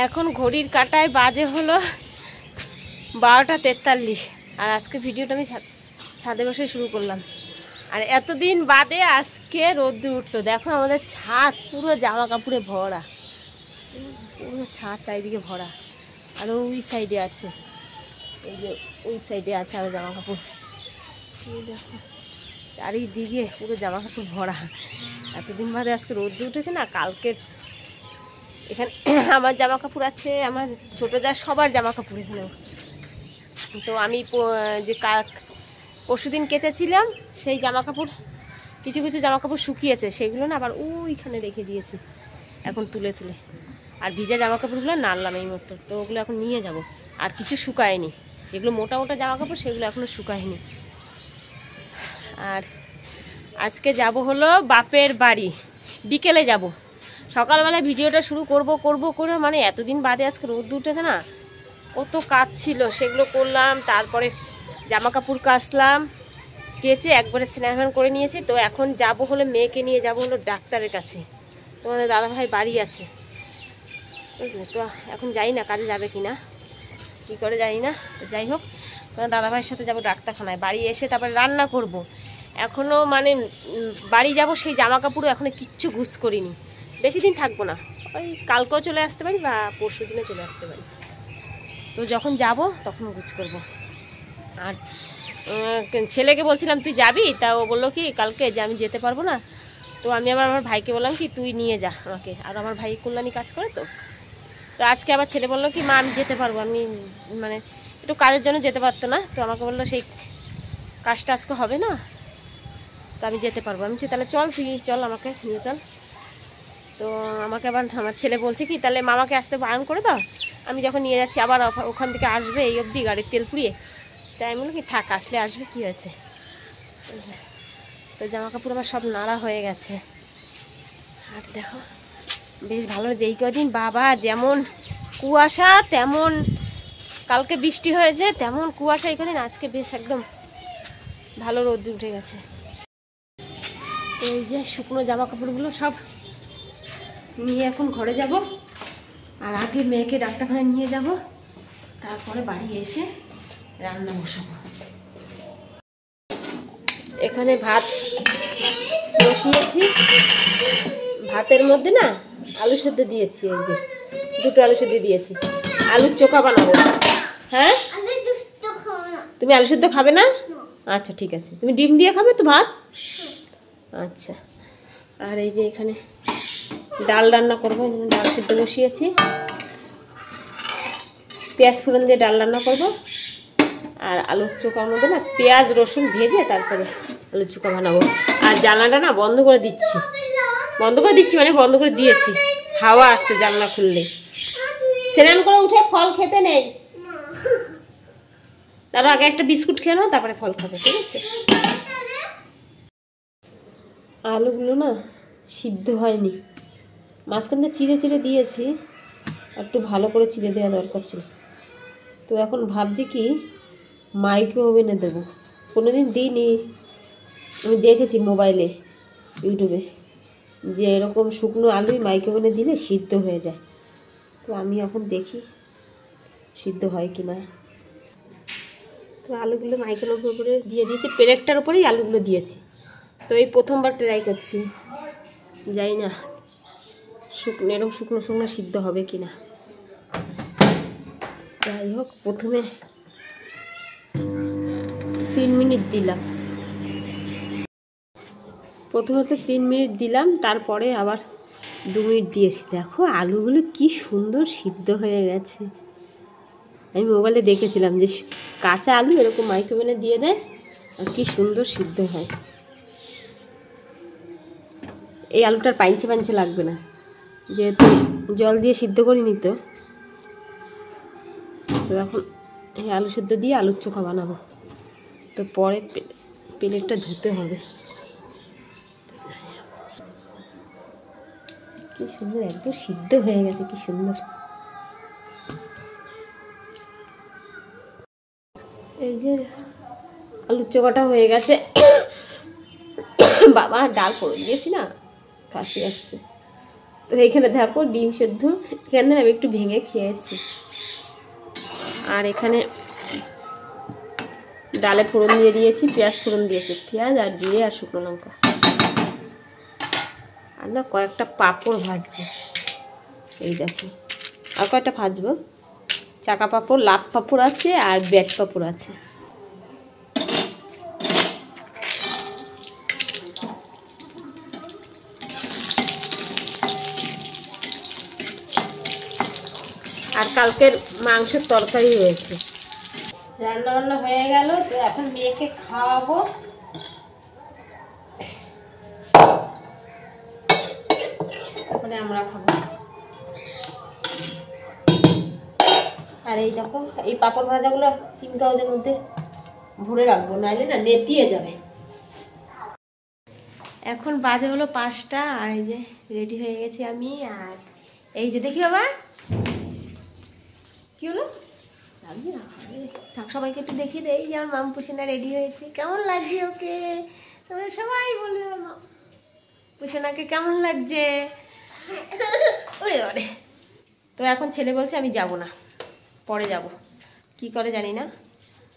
এখন ঘড়ির কাঁটায় বাজে হলো 12:43। আর আজকে ভিডিওটা আমি ছাদে বসে শুরু করলাম। আর এতদিন বাদে আজকে রোদ্দুর উঠলো। দেখো আমাদের ছাদ পুরো জামা কাপড়ে ভরা, পুরো ছাদ চারিদিকে ভরা। আর ওই সাইডে আছে, এই যে ওই সাইডে আছে আরো জামা কাপড়। দেখো চারিদিকে পুরো জামা কাপড় ভরা। এতদিন বাদে আজকে রোদ্দুর উঠেছে না। কালকের এখানে আমার জামা কাপড় আছে, আমার ছোটো যা সবার জামা কাপড় এখানে। তো আমি যে পরশুদিন কেচেছিলাম সেই জামা কাপড়, কিছু কিছু জামা কাপড় শুকিয়েছে, সেগুলো না আবার ওইখানে রেখে দিয়েছি এখন তুলে তুলে। আর ভিজা জামা কাপড়গুলো নাড়লাম এই মতো, তো ওগুলো এখন নিয়ে যাব। আর কিছু শুকায়নি, যেগুলো মোটা মোটা জামা কাপড় সেগুলো এখনও শুকায়নি। আর আজকে যাব হলো বাপের বাড়ি, বিকেলে যাব। সকালবেলায় ভিডিওটা শুরু করব করে মানে এতদিন বাদে আজকে রোদ উঠেছে না, কত কাজ ছিল সেগুলো করলাম। তারপরে জামা কাপড় কাচলাম, কেচে একবারে স্নান করে নিয়েছি। তো এখন যাব হলো মেয়েকে নিয়ে যাব হলো ডাক্তারের কাছে। তোমাদের দাদাভাই বাড়ি আছে বুঝলে, তো এখন যাই না কাজে যাবে কি না, কী করে জানি না। তো যাই হোক, তোমার দাদাভাইয়ের সাথে যাব ডাক্তারখানায়। বাড়ি এসে তারপরে রান্না করব। এখনও মানে বাড়ি যাব, সেই জামা কাপড়ও এখনও কিচ্ছু গুছ করিনি। বেশি দিন থাকবো না, ওই কালকেও চলে আসতে পারি বা পরশু দিনে চলে আসতে পারি। তো যখন যাব তখন গুছ করব। আর ছেলেকে বলছিলাম তুই যাবি, তা ও বললো কি কালকে যে আমি যেতে পারবো না। তো আমি আবার আমার ভাইকে বললাম কি তুই নিয়ে যা আমাকে। আর আমার ভাই কল্যাণী কাজ করে, তো আজকে আবার ছেলে বললো কি মা আমি যেতে পারবো, আমি মানে একটু কাজের জন্য যেতে পারতো না। তো আমাকে বললো সেই কাজটা আজকে হবে না, তো আমি যেতে পারবো। আমি তাহলে চল, তুই চল আমাকে নিয়ে চল। তো আমাকে আবার আমার ছেলে বলছে কি তাহলে মামাকে আসতে বারণ করে দাও, আমি যখন নিয়ে যাচ্ছি আবার ওখান থেকে আসবে এই অবধি গাড়ির তেল পুড়িয়ে। তাই আমি বলি কি থাক, আসলে আসবে, কী হয়েছে। তো জামা কাপড় আমার সব নাড়া হয়ে গেছে। আর দেখো বেশ ভালো, যেই কদিন বাবা যেমন কুয়াশা তেমন, কালকে বৃষ্টি হয়েছে তেমন কুয়াশা এখানে, আজকে বেশ একদম ভালো রোদ উঠে গেছে। এই যে শুকনো জামা কাপড়গুলো সব নিয়ে এখন ঘরে যাব। আর আগে মেয়েকে ডাক্তারখানায় নিয়ে যাব, তারপরে বাড়ি এসে রান্না বসাবো। এখানে ভাত বসিয়েছি, ভাতের মধ্যে না আলু সেদ্ধ দিয়েছি, এই যে দুটো আলু সেদ্ধ দিয়েছি, আলুর চোখা বানাবো। হ্যাঁ তুমি আলু সেদ্ধ খাবে না? আচ্ছা ঠিক আছে, তুমি ডিম দিয়ে খাবে তো ভাত? আচ্ছা। আর এই যে এখানে ডাল রান্না করবো, ডাল সেদ্ধ বসিয়েছি, পেঁয়াজ ফোড়ন দিয়ে ডাল রান্না করবো। আর আলুর চোখার মধ্যে না পেঁয়াজ রসুন ভেজে তারপরে আলুর চোখা বানাবো। আর জানলাটা না বন্ধ করে দিচ্ছি মানে বন্ধ করে দিয়েছি, হাওয়া আসছে জানলা খুললে। স্নান করে উঠে ফল খেতে নেই, তারপর আগে একটা বিস্কুট খেয়ে নাও, তারপরে ফল খাবে, ঠিক আছে? আলুগুলো না সিদ্ধ হয়নি, মাঝখান দিয়ে চিড়ে চিড়ে দিয়েছি, একটু ভালো করে চিড়ে দেওয়া দরকার ছিল। তো এখন ভাবছি কি মাইক্রো ওভেনে দেবো, কোনোদিন দিইনি। আমি দেখেছি মোবাইলে ইউটিউবে যে এরকম শুকনো আলুই মাইক্রো ওভেনে দিলে সিদ্ধ হয়ে যায়। তো আমি এখন দেখি সিদ্ধ হয় কি না। তো আলুগুলো মাইক্রো ওভেনে দিয়ে দিয়েছি, প্লেটটার ওপরেই আলুগুলো দিয়েছি। তো এই প্রথমবার ট্রাই করছি, জানি না এরকম শুকনো শুকনো সিদ্ধ হবে কি না। যাই হোক, প্রথমে 3 মিনিট দিলাম, প্রথমে তো 3 মিনিট দিলাম, তারপরে আবার 2 মিনিট দিয়েছি। দেখো আলুগুলো কি সুন্দর সিদ্ধ হয়ে গেছে। আমি মোবাইলে দেখেছিলাম যে কাঁচা আলু এরকম মাইক্রোওভেনে দিয়ে দেয় আর কি সুন্দর সিদ্ধ হয়। এই আলুটার পাঞ্চে পাঞ্চে লাগবে না, যেহেতু জল দিয়ে সিদ্ধ করিনি। তো এখন এই আলু সিদ্ধ দিয়ে আলুর চোখা বানাবো। তো পরে প্লেটটা ধুতে হবে। কি সুন্দর একদম সিদ্ধ হয়ে গেছে, কি সুন্দর। এই যে আলুর চোখাটা হয়ে গেছে। বাবা ডাল পড়ে দিয়েছি না, কাশি আসছে। তো এখানে দেখো ডিম সেদ্ধ, এখানে আমি একটু ভেঙে খেয়েছি। আর এখানে ডালে ফোড়ন দিয়ে দিয়েছি, পেঁয়াজ ফোড়ন দিয়েছি, পেঁয়াজ আর জিরে আর শুকনো লঙ্কা। আর না কয়েকটা পাঁপড় ভাজবো, এই দেখো আর কয়েকটা ভাজবো। চাকা পাঁপড়, লাভ পাঁপড় আছে আর ব্যাট পাঁপড় আছে। আর কালকের মাংসের তরকারি রয়েছে। রান্না বান্না হয়ে গেল, তো এখন মেয়েকে খাওয়াবো। তারপরে আমরা খাবো। আর এই দেখো এই পাঁপড় ভাজাগুলো 3 কাগজের মধ্যে ভরে রাখবো, নাইলে না নেতিয়ে যাবে। এখন বাজে হলো 5টা, আর এই যে রেডি হয়ে গেছি আমি। আর এই যে দেখি বাবা কি হলো, থাক সবাইকে একটু দেখিয়ে দেই যে আমার মামপুসিনা রেডি হয়েছে। কেমন লাগছে ওকে? তোমরা সবাই বলবে পুসিনাকে কেমন লাগছে। ওরে ওরে। তো এখন ছেলে বলছে আমি যাব না, পরে যাব, কি করে জানি না।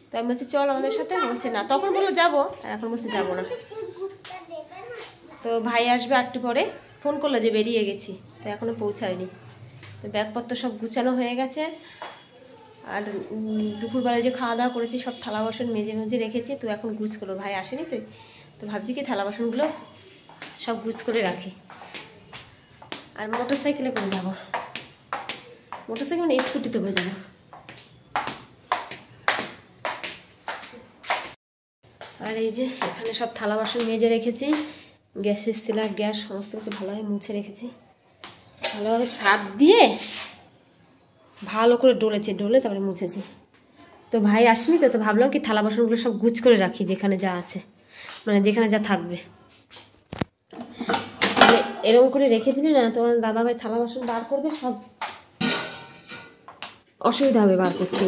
তো আমি বলছি চল আমাদের সাথে, বলছে না। তখন বললো যাবো, আর এখন বলছে যাবো না। তো ভাই আসবে 8টা পরে, ফোন করলো যে বেরিয়ে গেছি, তো এখনো পৌঁছায়নি। তো ব্যাগপত্র সব গুছানো হয়ে গেছে। আর দুপুরবেলায় যে খাওয়া দাওয়া করেছি সব থালা বাসন মেজে মেজে রেখেছি। তো এখন গুছ করো, ভাই আসেনি তো, তো ভাবছি কি থালা বাসনগুলো সব গুছ করে রাখি। আর মোটর সাইকেলে করে যাবো, মোটর সাইকেল মানে স্কুটিতে করে যাবো। আর এই যে এখানে সব থালা বাসন মেজে রেখেছি, গ্যাসের সিলার গ্যাস সমস্ত কিছু ভালোভাবে মুছে রেখেছি। ভালোভাবে সার্ফ দিয়ে ভালো করে ডলেছে, ডলে তারপরে মুছেছি। তো ভাই আসেনি তো, তো ভাবলাম কি থালা বাসনগুলো সব গুছ করে রাখি, যেখানে যা আছে, মানে যেখানে যা থাকবে। এরকম করে রেখে দিলে না তোমার দাদা ভাই থালা বাসন বার করবে, সব অসুবিধা হবে বার করতে।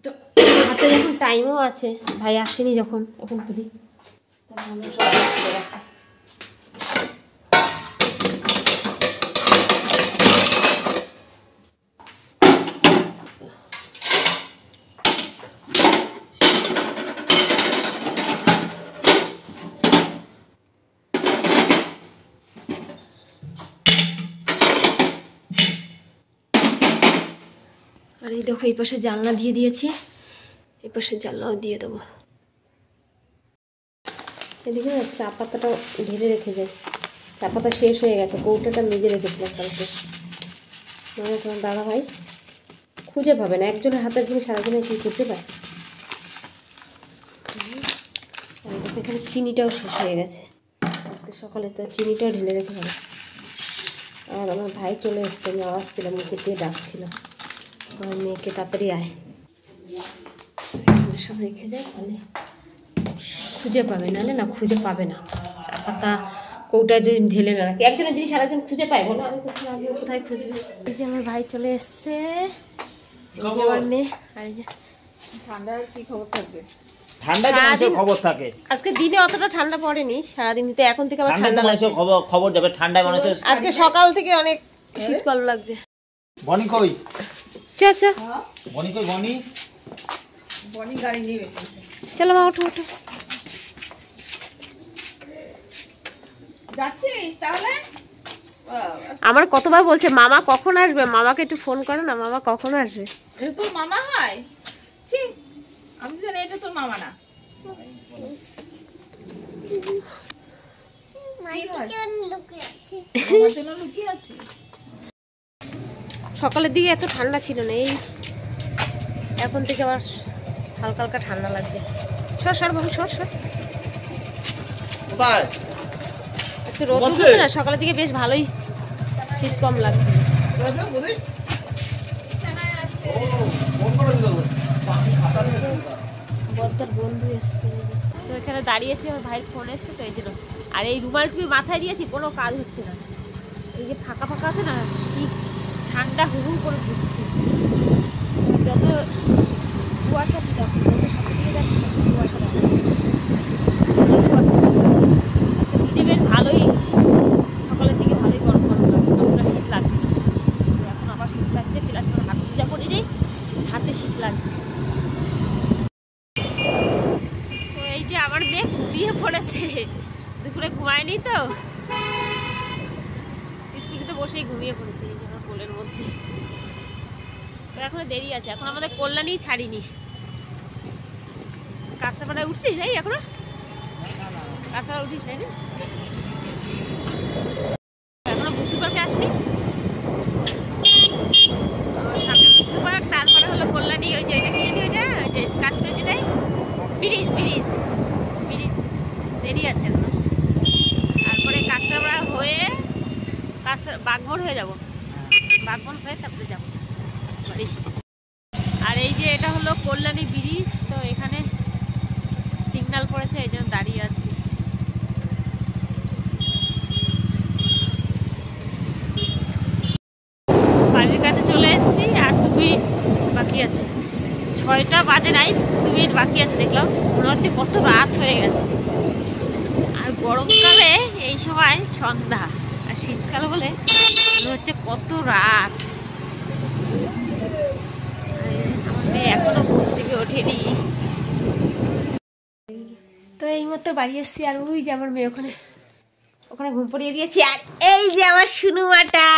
তো হাতে যখন টাইমও আছে, ভাই আসেনি যখন, এখন করি আমরা সব করে রাখি। আর এই দেখো এই পাশে জানলা দিয়ে দিয়েছি, এই পাশে জানলাও দিয়ে দেবো। এদিকে না চা পাতাটা ঢেলে রেখে যায়, চা পাতা শেষ হয়ে গেছে, কৌটাটা মেজে রেখেছিলাম কালকে। মানে তোমার দাদা ভাই খুঁজে পাবে না, একজনের হাতের জিনিস সারাদিনে কি খুঁজে পায়। এখানে চিনিটাও শেষ হয়ে গেছে, আজকে সকালে তো চিনিটাও ঢেলে রেখে যাবে। আর আমার ভাই চলে এসছে, আমি আওয়াজ পেলাম নিচে দিয়ে ডাকছিল, আমার মেয়েকে তাড়াতাড়ি আয়। সব রেখে যায়, তাহলে খুঁজে পাবে, নাহলে না খুঁজে পাবে না। চা পাতা কৌটা যদি ঢেলে না রাখি, একজনের জিনিস আরেকজন খুঁজে পাই বলো, আমি কোথায় রাখবো, কোথায় খুঁজবে। এই যে আমার ভাই চলে এসছে, আমার মেয়ে। আর এই যে ঠান্ডার কি খবর থাকবে? ঠান্ডা খবর থাকে, আজকে দিনে অতটা ঠান্ডা পড়েনি, সারাদিন তো এখন থেকে আবার ঠান্ডা লাগছে, খবর যাবে ঠান্ডায় মানুষ। আজকে সকাল থেকে অনেক শীতকাল লাগছে। বনি কই? চা চা বনি কই? বনি বনি গাড়ি নিয়ে চলো মা, ওঠো ওঠো। যাচ্ছিস তাহলে? আমার কতবার বলছে মামা কখন আসবে, মামাকে একটু ফোন করো না, মামা কখন আসবে। এটা তোর মামা হয়? ছি, আমি জানি এটা তোর মামা না। লুকিয়ে আছে। সকালের দিকে এত ঠান্ডা ছিল না, এই এখন থেকে আবার হালকা হালকা ঠান্ডা লাগছে। সর সর বাবু, সর সর। কোথায়? আজকে রোদ উঠেছে না, সকালের দিকে বেশ ভালোই শীত কম লাগছে। বদ্দার বন্ধু এসছে, তো এখানে দাঁড়িয়েছি, আমার ভাইয়ের ফোন এসছে তো এই জন্য। আর এই রুমাল টুপি মাথায় দিয়েছি, কোনো কাজ হচ্ছে না। এই যে ফাঁকা ফাঁকা আছে না, শীত ঠান্ডা হু হু করে ঢুকছে। যত কুয়াশা দেখো, যত সামনে দিকে যাচ্ছে তত কুয়াশা দেখা যাচ্ছে। আজকে দিনে বেশ ভালোই, সকালের দিকে ভালোই গরম পারিনি, হাতে শীত লাগছে। তো এই যে আমার মেয়ে ঘুমিয়ে পড়েছে, দুপুরে ঘুমায়নি তো, স্কুটিতে বসেই ঘুমিয়ে পড়েছে এই যে আমার কোলের মধ্যে। তো এখনো দেরি আছে, এখন আমাদের কল্যাণী ছাড়িনি। কাঁচাপাড়ায় উঠছিস নাই এখনো? কাঁচাপাড়া উঠিস নাই না এখনো? বুদ্ধি পার্কে আসনি? সামনে বুদ্ধি পার্ক, তারপরে হলো কল্যাণী। ওই যে ওইটা কি জানি, ওইটা যে কাজ করে যেটাই ব্রিজ ব্রিজ ব্রিজ দেরি আছে এখনো। তারপরে কাঁচাপাড়া হয়ে বাগমোড় হয়ে যাবো, বাগমোড় হয়ে তারপরে যাবো বাড়ি। আর এই যে এটা হলো কল্যাণী ব্রিজ। তো এখানে সিগন্যাল পড়েছে, এই জন্য দাঁড়িয়ে আছি। বাড়ির কাছে চলে এসেছি, আর 2 মিনিট বাকি আছে। 6টা বাজে নাই, 2 মিনিট বাকি আছে। দেখলাম মনে হচ্ছে কত রাত হয়ে গেছে। আর গরমকালে এই সময় সন্ধ্যা, আর শীতকালে বলে মনে হচ্ছে কত রাত। আমার মেয়ে এখনো ঘুম থেকে ওঠেনি। তো এই মতো বাড়ি এসেছি, আর ওই যে আমার মেয়ে ওখানে ওখানে ঘুম পড়িয়ে দিয়েছি। আর এই যে আমার সুনুমাটা,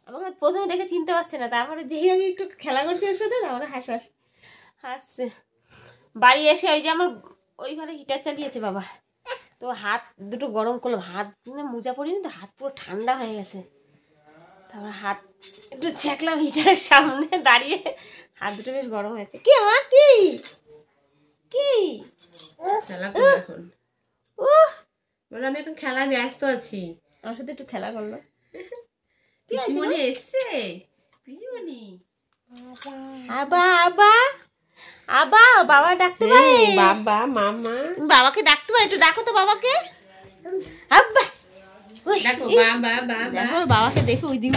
আমাকে প্রথমে দেখে চিনতে পারছে না, তারপরে যেই আমি একটু খেলা করছি ওর সাথে, তারপরে হাসছে। বাড়ি এসে ওই যে আমার ওই ঘরে হিটার চালিয়েছে বাবা, তো হাত দুটো গরম করলাম। হাত মোজা পড়িনি তো, হাত পুরো ঠান্ডা হয়ে গেছে। তারপর হাত একটু ছেঁকলাম হিটারের সামনে দাঁড়িয়ে, হাত দুটো বেশ গরম হয়েছে। কি মা, কি কি খেলা করো এখন? বলো আমি এখন খেলা ব্যস্ত আছি। আমার সাথে একটু খেলা করলো। পিসিমণি এসছে, পিসিমণি আবা আবা আবা, বাবা ডাকতে পারে? বাবা মামা বাবাকে ডাকতে পারে? একটু ডাকো তো বাবাকে। আব্বা, ওই, দেখো বাবা বাবা। দেখো বাবাকে দেখো, ওই দিন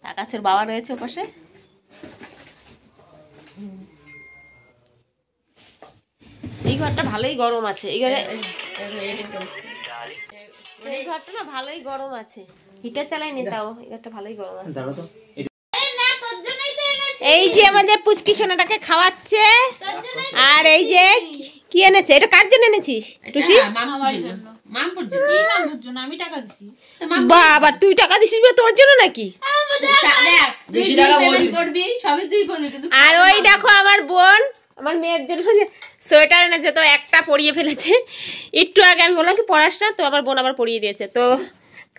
তাকাচ্ছে, ওর বাবা রয়েছে ওপাশে। এই ঘরটা ভালোই গরম আছে, এই ঘরে এই ঘরটা না ভালোই গরম আছে, হিটার চালাইনি তাও এই ঘরটা ভালোই গরম আছে। দেখো তো এই যে আমাদের পুচকি সোনাটাকে খাওয়াচ্ছে। আর এই যে কি এনেছে, এটা কার জন্য এনেছিস টুসি? বাবা তুই টাকা দিছিস তোর জন্য নাকি? আর ওই দেখো আমার বোন আমার মেয়ের জন্য সোয়েটার এনেছে, তো একটা পরিয়ে ফেলেছে একটু আগে। আমি বললাম কি পরাস না, তো আমার বোন আবার পরিয়ে দিয়েছে। তো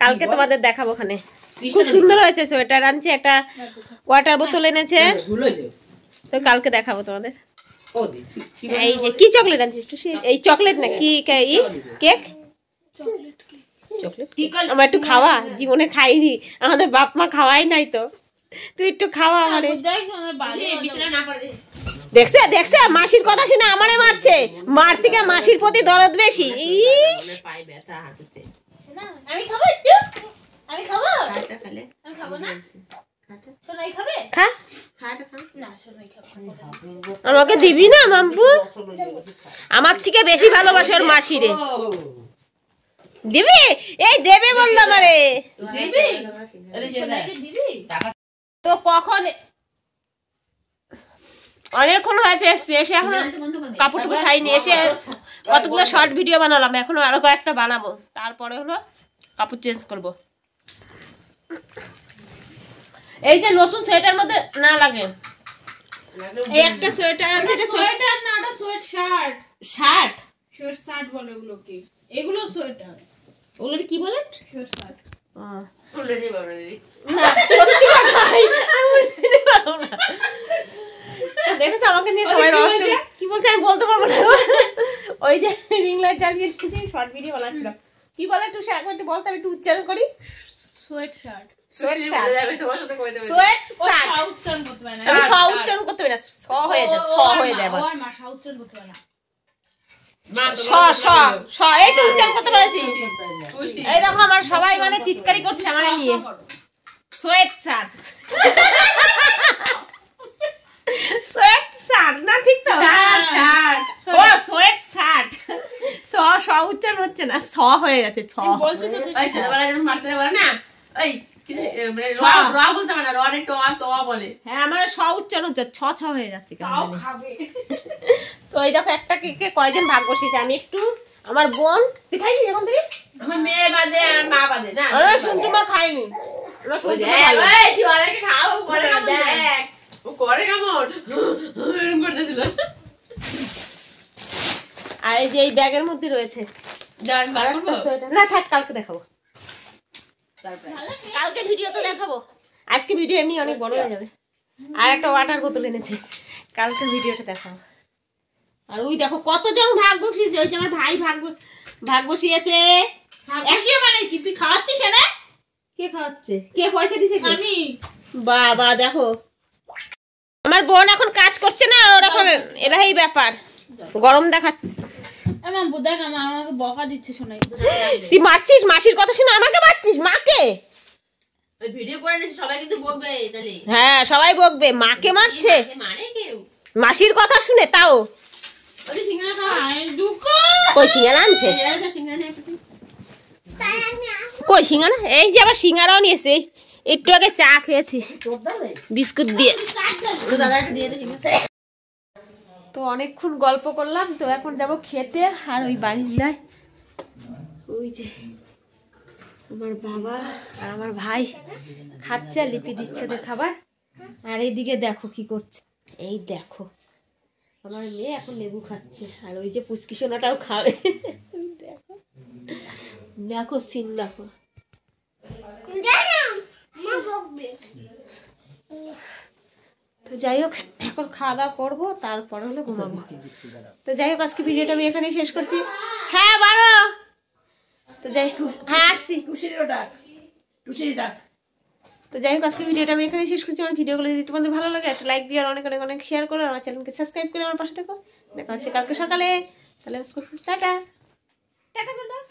কালকে তোমাদের দেখাবো ওখানে, খুব সুন্দর হয়েছে সোয়েটার। আনছে একটা ওয়াটার বোতল এনেছে, তো কালকে দেখাবো তোমাদের। এই যে কি চকলেট আনছিস টুসি? এই চকলেট না কি কেক? চকলেট আমার একটু খাওয়া, জীবনে খাইনি, আমাদের বাপ মা খাওয়াই নাই, তো তুই একটু খাওয়া আমারে। দেখছে দেখছে মাসির কথা শুনে আমারে মারছে, মার থেকে মাসির প্রতি দরদ বেশি। আমি খাবো একটু, আমি খাবো, আমি খাবো না, সোনাই খাবে, খা না, সোনাই খাবে। আমাকে দিবি না মাম্পু? আমার থেকে বেশি ভালোবাসে ওর মাসিরে। দিবি? এই দেবে বললো আমারে। তো কখন অনেকক্ষণ হয়েছে এসছে, এসে এখন কাপড় টুকু ছাইনি, এসে কতগুলো শর্ট ভিডিও বানালাম, এখনো আরো কয়েকটা বানাবো, তারপরে হলো কাপড় চেঞ্জ করব। এই যে নতুন সোয়েটার মধ্যে না লাগে, এই একটা সোয়েটার আছে, এটা সোয়েটার না, এটা sweat shirt. Shirt sweat shirt বলে ওগুলোকে, এগুলো সোয়েটার, ওগুলো কি বলে? Sweat shirt. দেখেছো আমাকে নিয়ে সবাই রহস্য কি বলছে আমি বলতে পারবো না। ওই যে রিং লাইট জ্বালিয়ে শর্ট ভিডিও বানাচ্ছিলাম, কি বলে একটু একবার একটু বলতে, আমি একটু উচ্চারণ করি। Sweat shirt, sweat shirt, sweat shirt উচ্চারণ করতে পারে না, স উচ্চারণ করতে পারে না, স হয়ে যায়, ছ হয়ে যায়, ওর মা স উচ্চারণ করতে পারে না, স স স এইটা উচ্চারণ করতে পারছি। এই দেখো আমার সবাই মানে টিটকারি করছে আমার নিয়ে। সোয়েট শার্ট, সোয়েট শার্ট না, ঠিক তো? ও সোয়েট শার্ট, স স উচ্চারণ হচ্ছে না, ছ হয়ে যাচ্ছে, ছ। ছোটবেলায় যখন মারতে পারে না, ওই মানে ছ। র বলতে পারে না, র নে টোয়া বলে। হ্যাঁ আমার স উচ্চারণ হচ্ছে, ছ ছ হয়ে যাচ্ছে কেমন জানি। তো এই দেখো একটা কেকে কয়জন ভাগ বসিয়েছে, আমি একটু, আমার বোন, তুই খাইছিস এখন থেকে? আমার মেয়ে বাদে আর মা বাদে না। আমার শুনটুমা খাইনি, আমার শুনটুমা ভালো। এই তুই অনেকে খাও, করে কেমন দেখ। ও করে কেমন? এরকম করতেছিল। আর এই যে এই ব্যাগের মধ্যে রয়েছে দেখ বার করবো? সোয়েটার। না থাক, কালকে দেখাবো, তারপরে কালকে ভিডিও তো দেখাবো, আজকে ভিডিও এমনি অনেক বড় হয়ে যাবে। আর একটা ওয়াটার বোতল এনেছে, কালকে ভিডিওটা দেখাবো। আর ওই দেখো কতজন ভাগ বসিয়েছে, ওই যে আমার ভাই ভাগ বসিয়েছে। একই মানে কি তুই খাওয়াচ্ছিস না? কে খাওয়াচ্ছে, কে পয়সা দিছে? আমি। বাবা দেখো আমার বোন এখন কাজ করছে না, ওরকম এরাই ব্যাপার, গরম দেখাচ্ছে। আমার বুদাক আমাকে বকা দিচ্ছে শোনাই। তুই মারছিস মাসির কথা শুনে, আমাকে মারছিস, মাকে? ওই ভিডিও করে নিস, সবাই কিন্তু বকবে তাহলে। হ্যাঁ সবাই বকবে, মাকে মারছে মানে কেউ মাসির কথা শুনে। তাও ওই সিঙ্গারা খাওয়াই দুঃখ। কই সিঙ্গারা আনছে, কই সিঙ্গারা? এই যে আবার সিঙ্গারাও নিয়েছে, একটু আগে চা খেয়েছি বিস্কুট দিয়ে। তো অনেকক্ষণ গল্প করলাম, তো এখন যাব খেতে। আর ওই বারিন্দায় ওই যে আমার বাবা আর আমার ভাই খাচ্ছে, আর লিপি দিচ্ছে ওদের খাবার। আর এইদিকে দেখো কি করছে, এই দেখো আমার মেয়ে এখন লেবু খাচ্ছে, আর ওই যে পুচকি সোনাটাও খাবে। দেখো দেখো সিন দেখো। তো যাই হোক এখন খাওয়া দাওয়া করবো, তারপরে হলো ঘুমাবো। তো যাই হোক আজকে ভিডিওটা আমি এখানেই শেষ করছি। হ্যাঁ বারো, তো যাই হোক, হ্যাঁ আসছি। তো যাই হোক আজকে ভিডিওটা আমি এখানে শেষ করছি। আমার ভিডিওগুলো যদি তোমাদের ভালো লাগে একটা লাইক দিয়ে, আর অনেক অনেক অনেক শেয়ার করো, আমার চ্যানেলকে সাবস্ক্রাইব করে আমার পাশে থেকো। দেখা হচ্ছে কালকে সকালে, তাহলে টাটা টাটা করে দাও।